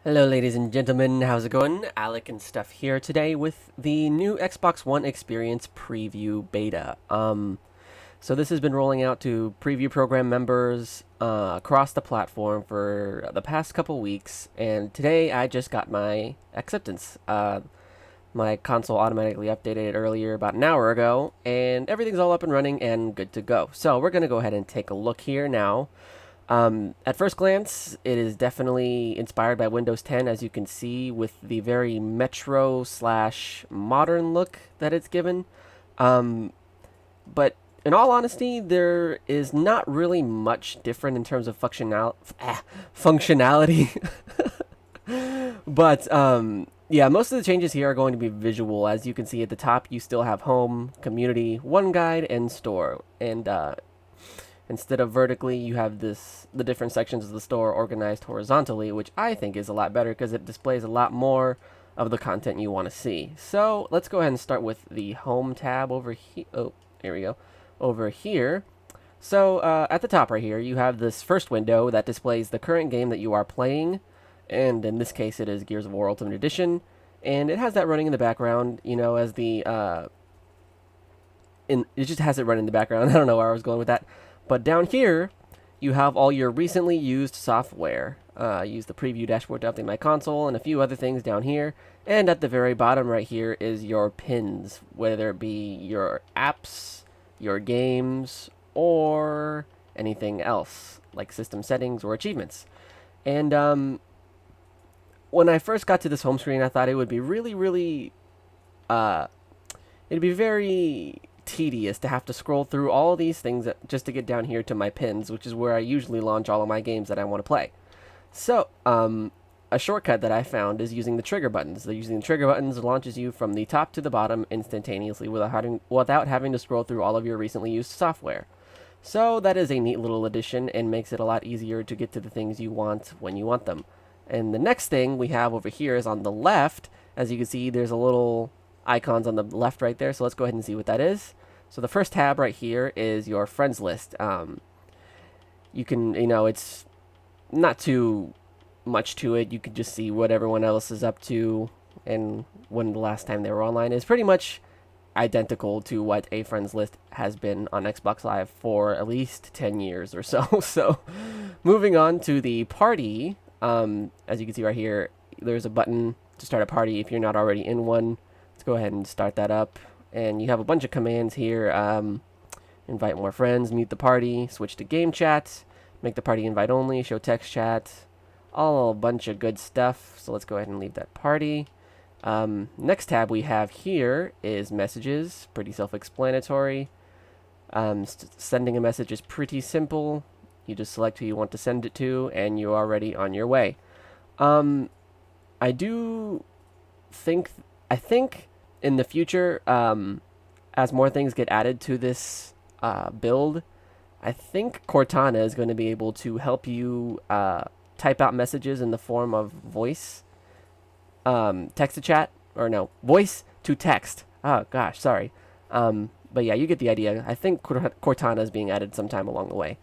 Hello, ladies and gentlemen. How's it going? Alec and Stuff here today with the new Xbox One Experience preview beta. So this has been rolling out to preview program members across the platform for the past couple weeks, and today I just got my acceptance. My console automatically updated it earlier about an hour ago, and everything's all up and running and good to go. So we're gonna go ahead and take a look here now. At first glance, it is definitely inspired by Windows 10, as you can see, with the very Metro slash modern look that it's given. But in all honesty, there is not really much different in terms of functionality. But yeah, most of the changes here are going to be visual. As you can see at the top, you still have home, community, one guide, and store. And instead of vertically, you have the different sections of the store organized horizontally, which I think is a lot better because it displays a lot more of the content you want to see. So let's go ahead and start with the home tab over here. Oh, here we go. Over here. So at the top right here, you have this first window that displays the current game that you are playing. And in this case, it is Gears of War Ultimate Edition. And it has that running in the background, you know, as the... it just has it running in the background. I don't know where I was going with that. But down here, you have all your recently used software. Use the preview dashboard to update my console and a few other things down here. And at the very bottom right here is your pins, whether it be your apps, your games, or anything else, like system settings or achievements. And when I first got to this home screen, I thought it would be it'd be very tedious to have to scroll through all these things just to get down here to my pins, which is where I usually launch all of my games that I want to play. So, a shortcut that I found is using the trigger buttons. Using the trigger buttons launches you from the top to the bottom instantaneously without having to scroll through all of your recently used software. So that is a neat little addition and makes it a lot easier to get to the things you want when you want them. And the next thing we have over here is on the left. As you can see, there's a little icons on the left right there, so let's go ahead and see what that is. So the first tab right here is your friends list. You can, it's not too much to it. You could just see what everyone else is up to and when the last time they were online. Is pretty much identical to what a friends list has been on Xbox Live for at least 10 years or so. So moving on to the party, as you can see right here, there's a button to start a party if you're not already in one. Let's go ahead and start that up. And you have a bunch of commands here. Invite more friends, mute the party, switch to game chat, make the party invite only, show text chat, all a bunch of good stuff. So let's go ahead and leave that party. Next tab we have here is messages, pretty self-explanatory. Sending a message is pretty simple. You just select who you want to send it to, and you're already on your way. I think in the future, as more things get added to this build, I think Cortana is going to be able to help you type out messages in the form of voice, text to chat, or no, voice to text. Oh gosh, sorry. But yeah, you get the idea. I think Cortana is being added sometime along the way.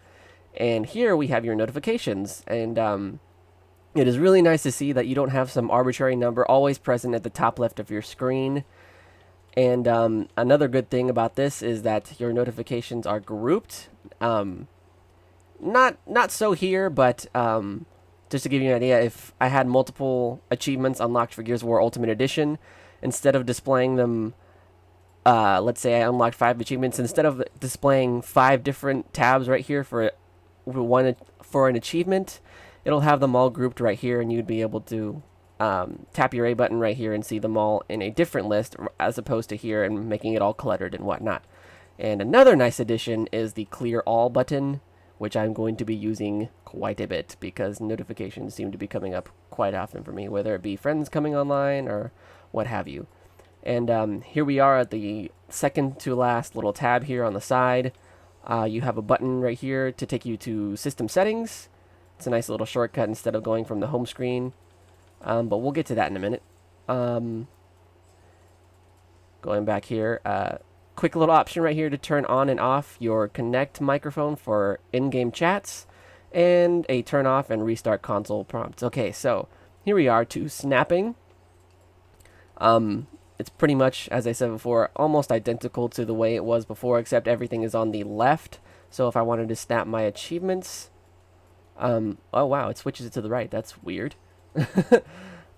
And here we have your notifications, and it is really nice to see that you don't have some arbitrary number always present at the top left of your screen. And another good thing about this is that your notifications are grouped. Not so here, but just to give you an idea, if I had multiple achievements unlocked for Gears of War Ultimate Edition, instead of displaying them, let's say I unlocked 5 achievements, instead of displaying 5 different tabs right here for an achievement, it'll have them all grouped right here, and you'd be able to tap your A button right here and see them all in a different list as opposed to here and making it all cluttered and whatnot. And another nice addition is the clear all button, which I'm going to be using quite a bit because notifications seem to be coming up quite often for me, whether it be friends coming online or what have you. And here we are at the second to last little tab here on the side. You have a button right here to take you to system settings. It's a nice little shortcut instead of going from the home screen. But we'll get to that in a minute. Going back here, quick little option right here to turn on and off your Connect microphone for in-game chats, and a turn off and restart console prompts. Okay, so here we are to snapping. It's pretty much, as I said before, almost identical to the way it was before, except everything is on the left. So if I wanted to snap my achievements, oh wow, it switches it to the right. That's weird.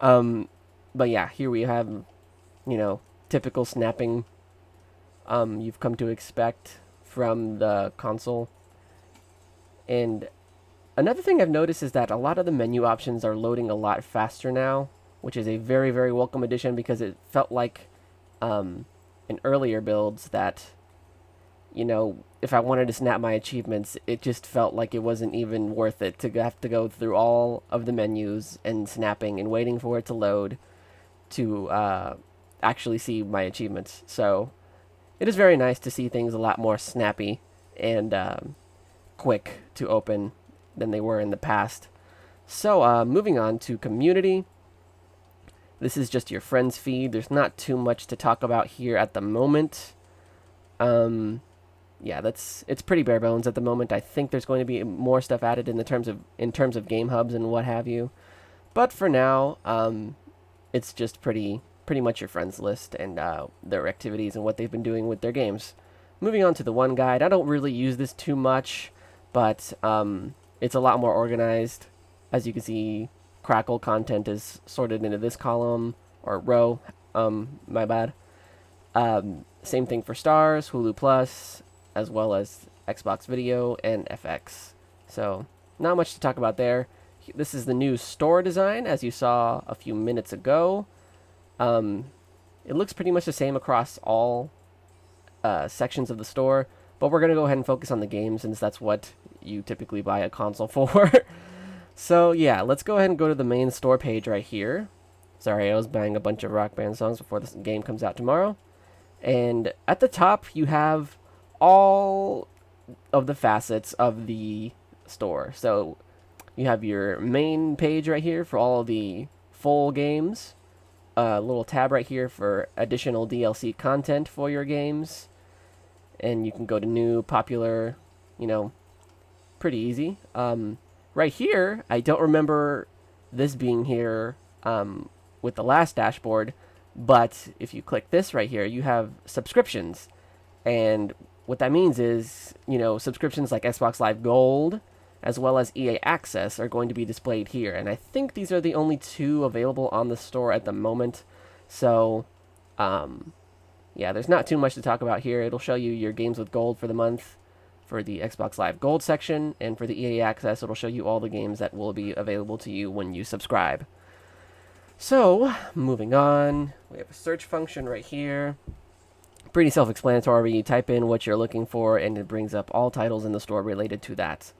But yeah, here we have, typical snapping you've come to expect from the console. And another thing I've noticed is that a lot of the menu options are loading a lot faster now, which is a very, very welcome addition, because it felt like in earlier builds that, if I wanted to snap my achievements, it just felt like it wasn't even worth it to have to go through all of the menus and snapping and waiting for it to load to actually see my achievements. So it is very nice to see things a lot more snappy and quick to open than they were in the past. So moving on to community. This is just your friends feed. There's not too much to talk about here at the moment. Yeah, it's pretty bare bones at the moment. I think there's going to be more stuff added in terms of game hubs and what have you. But for now, it's just pretty much your friends list and their activities and what they've been doing with their games. Moving on to the one guide. I don't really use this too much, but it's a lot more organized. As you can see, Crackle content is sorted into this column, or row, my bad. Same thing for Stars, Hulu Plus, as well as Xbox Video and FX. So, not much to talk about there. This is the new store design, as you saw a few minutes ago. It looks pretty much the same across all sections of the store, but we're going to go ahead and focus on the games, since that's what you typically buy a console for. So yeah, let's go ahead and go to the main store page right here. Sorry, I was buying a bunch of Rock Band songs before this game comes out tomorrow. And at the top, you have all of the facets of the store. So you have your main page right here for all of the full games. A little tab right here for additional DLC content for your games. And you can go to new, popular, pretty easy. Right here, I don't remember this being here with the last dashboard, but if you click this right here, you have subscriptions. And what that means is, subscriptions like Xbox Live Gold, as well as EA Access, are going to be displayed here. And I think these are the only two available on the store at the moment. So, yeah, there's not too much to talk about here. It'll show you your games with gold for the month for the Xbox Live Gold section, and for the EA Access, it'll show you all the games that will be available to you when you subscribe. So, moving on, we have a search function right here. Pretty self-explanatory. You type in what you're looking for, and it brings up all titles in the store related to that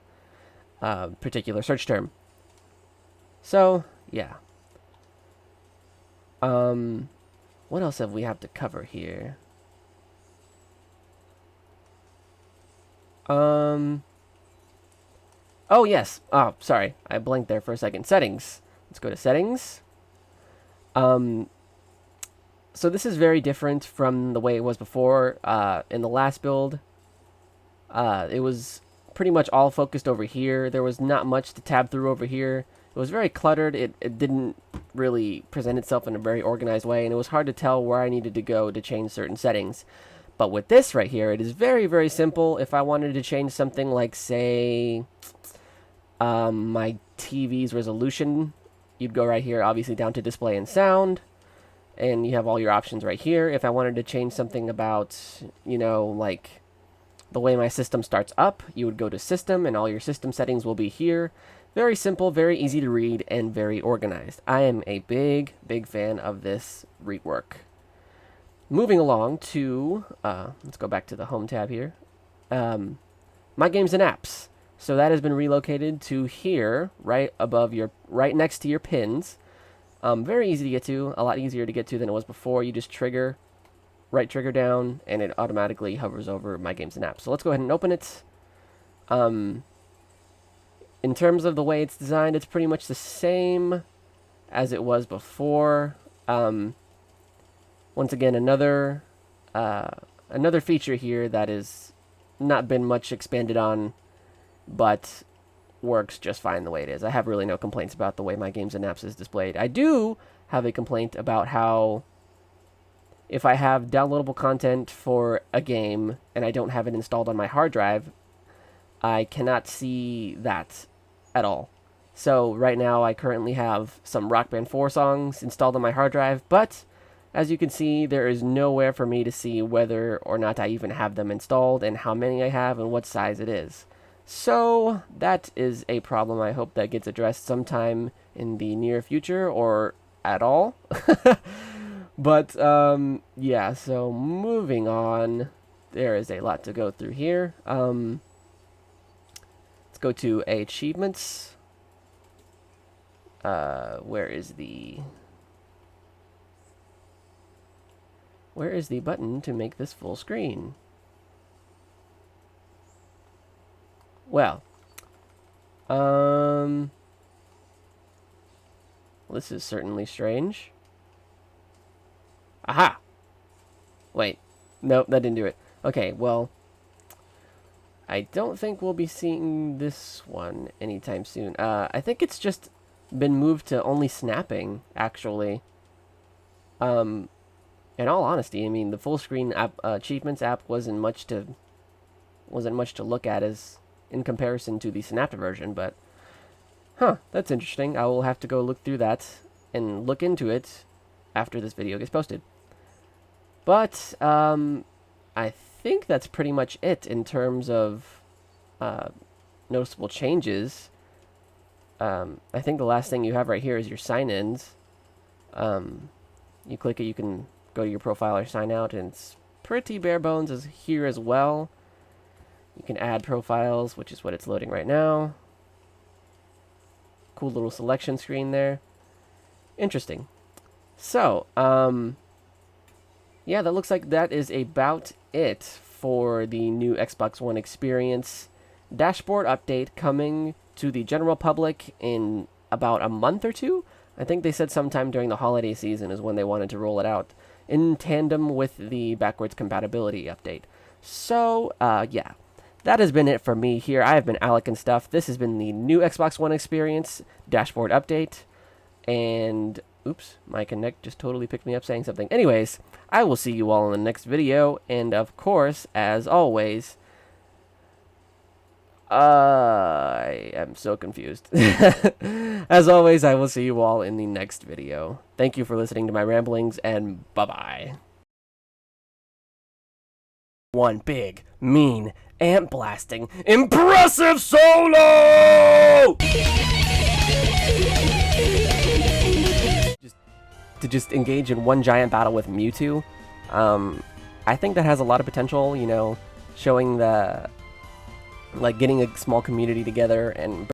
particular search term. So, yeah. What else have we have to cover here? Oh, yes. Oh, sorry. I blanked there for a second. Settings. Let's go to settings. So this is very different from the way it was before. In the last build, it was pretty much all focused over here. There was not much to tab through over here. It was very cluttered. It didn't really present itself in a very organized way, and it was hard to tell where I needed to go to change certain settings. But with this right here, it is very, very simple. If I wanted to change something like, say, my TV's resolution, you'd go right here, obviously down to display and sound, and you have all your options right here. If I wanted to change something about, like the way my system starts up, you would go to system, and all your system settings will be here. Very simple, very easy to read, and very organized. I am a big, big fan of this rework. Moving along to, let's go back to the home tab here. My games and apps. So that has been relocated to here, right next to your pins. Very easy to get to, a lot easier to get to than it was before. You just right trigger down, and it automatically hovers over my games and apps. So let's go ahead and open it. In terms of the way it's designed, it's pretty much the same as it was before. Once again, another feature here that has not been much expanded on, but works just fine the way it is. I have really no complaints about the way my games and apps is displayed. I do have a complaint about how if I have downloadable content for a game and I don't have it installed on my hard drive, I cannot see that at all. So right now I currently have some Rock Band 4 songs installed on my hard drive, but as you can see, there is nowhere for me to see whether or not I even have them installed and how many I have and what size it is. So that is a problem. I hope that gets addressed sometime in the near future or at all. But yeah, so moving on. There is a lot to go through here. Let's go to achievements. Where is the button to make this full screen? Well, this is certainly strange. Aha! Wait. Nope, that didn't do it. Okay, well, I don't think we'll be seeing this one anytime soon. I think it's just been moved to only snapping, actually. In all honesty, I mean, the full screen app, achievements app wasn't much to look at as in comparison to the snapped version, but that's interesting. I will have to go look through that and look into it after this video gets posted. But I think that's pretty much it in terms of noticeable changes. I think the last thing you have right here is your sign-ins. You click it, you can go to your profile or sign out, and it's pretty bare bones as here as well. You can add profiles, which is what it's loading right now. Cool little selection screen there. Interesting. So, yeah, that looks like that is about it for the new Xbox One experience. Dashboard update coming to the general public in about a month or two. I think they said sometime during the holiday season is when they wanted to roll it out, in tandem with the backwards compatibility update. So, yeah, that has been it for me here. I have been alecandstuff. This has been the new Xbox One experience dashboard update. And, oops, my Connect just totally picked me up saying something. Anyways, I will see you all in the next video. And, of course, as always, I am so confused. As always, I will see you all in the next video. Thank you for listening to my ramblings, and bye-bye. One big, mean, ant-blasting, impressive solo! Just engage in one giant battle with Mewtwo. I think that has a lot of potential, you know, showing the, like, getting a small community together and